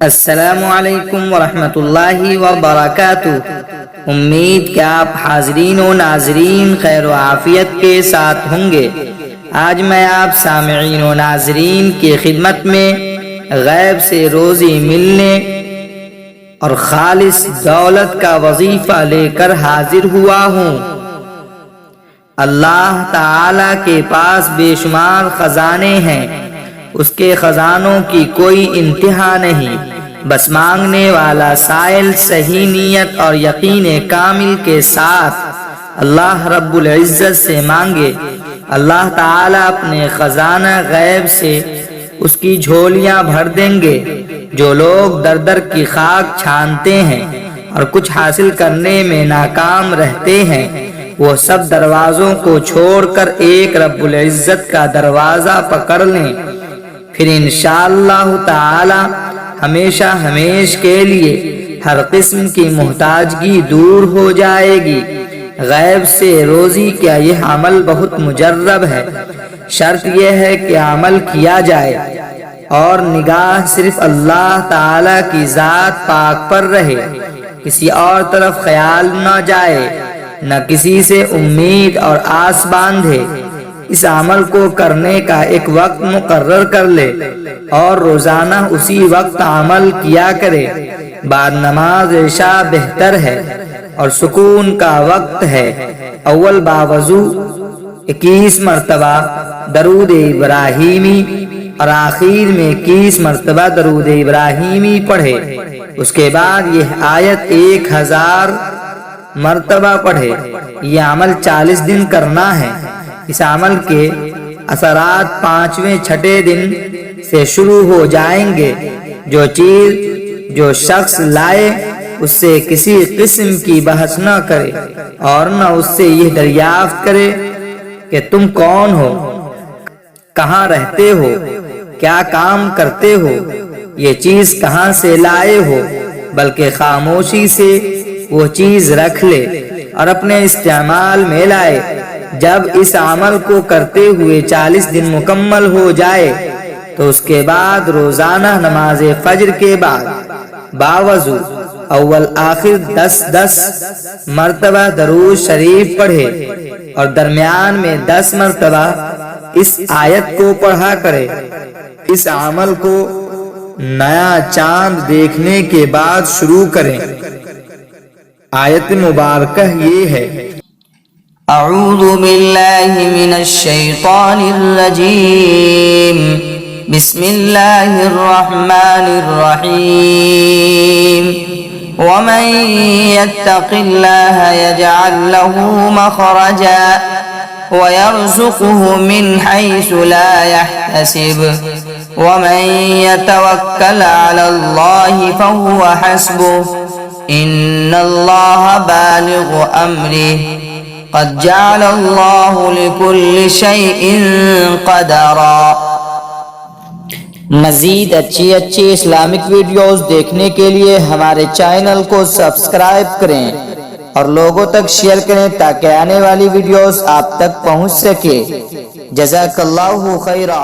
السلام علیکم ورحمۃ اللہ وبرکاتہ۔ امید کہ آپ حاضرین و ناظرین خیر و عافیت کے ساتھ ہوں گے۔ آج میں آپ سامعین و ناظرین کی خدمت میں غیب سے روزی ملنے اور خالص دولت کا وظیفہ لے کر حاضر ہوا ہوں۔ اللہ تعالی کے پاس بے شمار خزانے ہیں، اس کے خزانوں کی کوئی انتہا نہیں، بس مانگنے والا سائل صحیح نیت اور یقین کامل کے ساتھ اللہ رب العزت سے مانگے۔ اللہ تعالی اپنے خزانہ غیب سے اس کی جھولیاں بھر دیں گے۔ جو لوگ در در کی خاک چھانتے ہیں اور کچھ حاصل کرنے میں ناکام رہتے ہیں، وہ سب دروازوں کو چھوڑ کر ایک رب العزت کا دروازہ پکڑ لیں، پھر انشاءاللہ تعالی ہمیشہ ہمیش کے لیے ہر قسم کی محتاجگی دور ہو جائے گی۔ غیب سے روزی کا یہ عمل بہت مجرب ہے، شرط یہ ہے کہ عمل کیا جائے اور نگاہ صرف اللہ تعالی کی ذات پاک پر رہے، کسی اور طرف خیال نہ جائے، نہ کسی سے امید اور آس باندھے۔ اس عمل کو کرنے کا ایک وقت مقرر کر لے اور روزانہ اسی وقت عمل کیا کرے۔ بعد نماز عشاء بہتر ہے اور سکون کا وقت ہے۔ اول باوضو 21 مرتبہ درود ابراہیمی اور آخر میں 21 مرتبہ درود ابراہیمی پڑھے۔ اس کے بعد یہ آیت 1000 مرتبہ پڑھے۔ یہ عمل 40 دن کرنا ہے۔ اس عمل کے اثرات 5ویں 6 دن سے شروع ہو جائیں گے۔ جو چیز جو شخص لائے اس سے کسی قسم کی بحث نہ کرے اور نہ اس سے یہ دریافت کرے کہ تم کون ہو، کہاں رہتے ہو، کیا کام کرتے ہو، یہ چیز کہاں سے لائے ہو، بلکہ خاموشی سے وہ چیز رکھ لے اور اپنے استعمال میں لائے۔ جب اس عمل کو کرتے ہوئے 40 دن مکمل ہو جائے تو اس کے بعد روزانہ نماز فجر کے بعد باوضو اول آخر 10 مرتبہ درود شریف پڑھے اور درمیان میں 10 مرتبہ اس آیت کو پڑھا کرے۔ اس عمل کو نیا چاند دیکھنے کے بعد شروع کریں۔ آیت مبارکہ یہ ہے: اعوذ باللہ من الشیطان الرجیم، بسم اللہ الرحمن الرحیم، ومن يتق اللہ يجعل له مخرجا ويرزقه من حيث لا يحتسب ومن يتوكل على الله فهو حسبه ان اللہ بالغ امره قد جعل اللہ لكل شيء قدرا۔ مزید اچھی اسلامک ویڈیوز دیکھنے کے لیے ہمارے چینل کو سبسکرائب کریں اور لوگوں تک شیئر کریں تاکہ آنے والی ویڈیوز آپ تک پہنچ سکے۔ جزاک اللہ خیرا۔